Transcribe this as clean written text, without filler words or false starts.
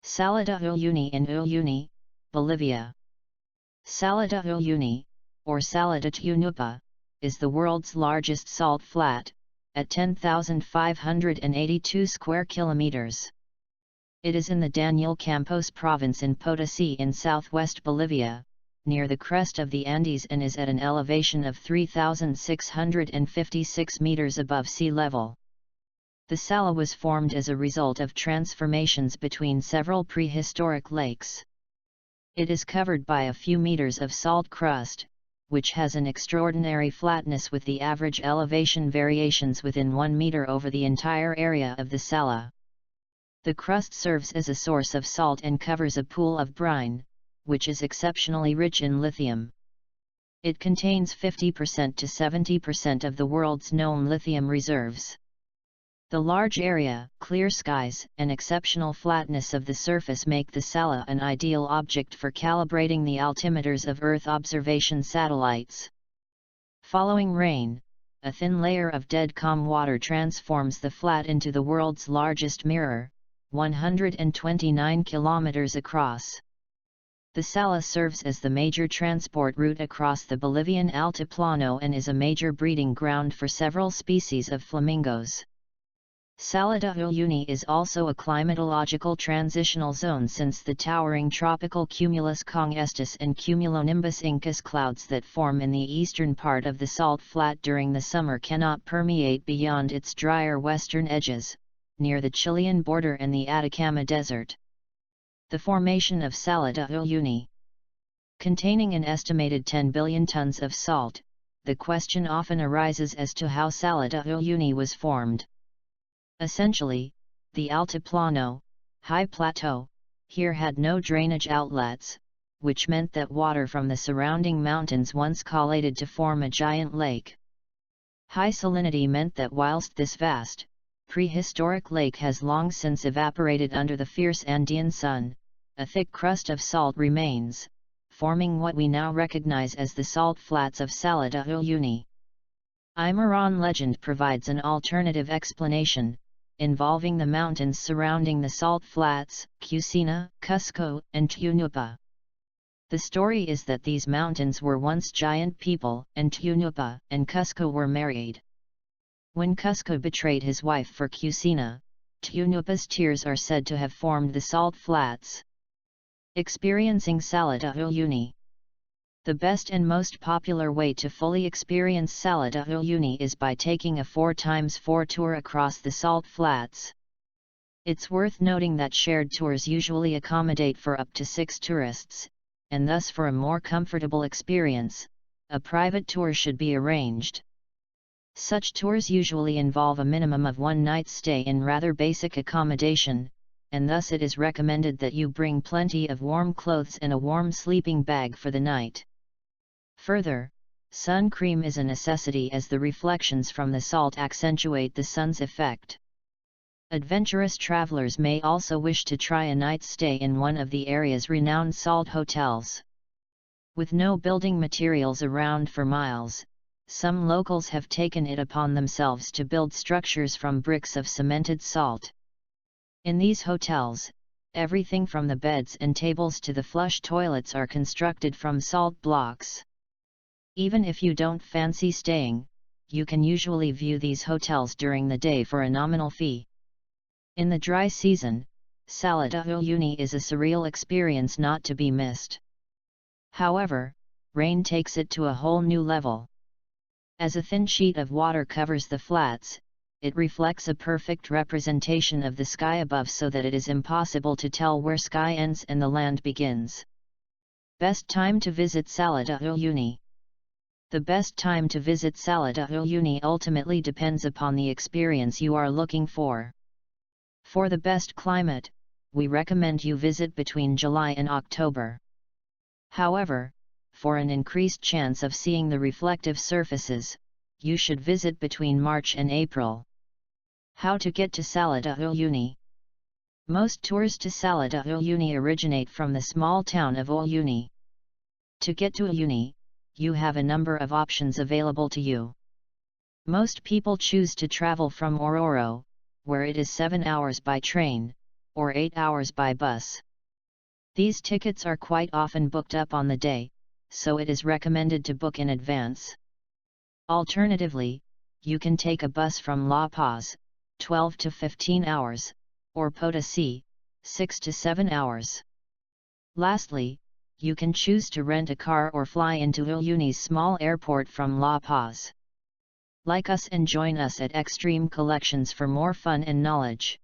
Salar de Uyuni in Uyuni, Bolivia. Salar de Uyuni, or Salar de Tunupa, is the world's largest salt flat, at 10,582 square kilometers. It is in the Daniel Campos Province in Potosí in southwest Bolivia, near the crest of the Andes, and is at an elevation of 3,656 meters above sea level. The salar was formed as a result of transformations between several prehistoric lakes. It is covered by a few meters of salt crust, which has an extraordinary flatness with the average elevation variations within 1 meter over the entire area of the salar. The crust serves as a source of salt and covers a pool of brine, which is exceptionally rich in lithium. It contains 50% to 70% of the world's known lithium reserves. The large area, clear skies, and exceptional flatness of the surface make the salar an ideal object for calibrating the altimeters of Earth observation satellites. Following rain, a thin layer of dead calm water transforms the flat into the world's largest mirror, 129 kilometers across. The salar serves as the major transport route across the Bolivian altiplano and is a major breeding ground for several species of flamingos. Salar de Uyuni is also a climatological transitional zone, since the towering tropical cumulus congestus and cumulonimbus incus clouds that form in the eastern part of the salt flat during the summer cannot permeate beyond its drier western edges, near the Chilean border and the Atacama Desert. The formation of Salar de Uyuni. Containing an estimated 10 billion tons of salt, the question often arises as to how Salar de Uyuni was formed. Essentially, the altiplano, high plateau, here had no drainage outlets, which meant that water from the surrounding mountains once collated to form a giant lake. High salinity meant that whilst this vast, prehistoric lake has long since evaporated under the fierce Andean sun, a thick crust of salt remains, forming what we now recognize as the salt flats of Salar de Uyuni. Aymaran legend provides an alternative explanation, involving the mountains surrounding the salt flats, Cusina, Cusco, and Tunupa. The story is that these mountains were once giant people, and Tunupa and Cusco were married. When Cusco betrayed his wife for Cusina, Tunupa's tears are said to have formed the salt flats. Experiencing Salar de Uyuni. The best and most popular way to fully experience Salar de Uyuni is by taking a 4x4 tour across the salt flats. It's worth noting that shared tours usually accommodate for up to 6 tourists, and thus for a more comfortable experience, a private tour should be arranged. Such tours usually involve a minimum of 1 night's stay in rather basic accommodation, and thus it is recommended that you bring plenty of warm clothes and a warm sleeping bag for the night. Further, sun cream is a necessity, as the reflections from the salt accentuate the sun's effect. Adventurous travelers may also wish to try a night's stay in one of the area's renowned salt hotels. With no building materials around for miles, some locals have taken it upon themselves to build structures from bricks of cemented salt. In these hotels, everything from the beds and tables to the flush toilets are constructed from salt blocks. Even if you don't fancy staying, you can usually view these hotels during the day for a nominal fee. In the dry season, Salar de Uyuni is a surreal experience not to be missed. However, rain takes it to a whole new level. As a thin sheet of water covers the flats, it reflects a perfect representation of the sky above, so that it is impossible to tell where sky ends and the land begins. Best time to visit Salar de Uyuni. The best time to visit Salar de Uyuni ultimately depends upon the experience you are looking for. For the best climate, we recommend you visit between July and October. However, for an increased chance of seeing the reflective surfaces, you should visit between March and April. How to get to Salar de Uyuni? Most tours to Salar de Uyuni originate from the small town of Uyuni. To get to Uyuni, you have a number of options available to you. Most people choose to travel from Oruro, where it is 7 hours by train, or 8 hours by bus. These tickets are quite often booked up on the day, so it is recommended to book in advance. Alternatively, you can take a bus from La Paz, 12 to 15 hours, or Potosí, 6 to 7 hours. Lastly, you can choose to rent a car or fly into Uyuni's small airport from La Paz. Like us and join us at Extreme Collections for more fun and knowledge.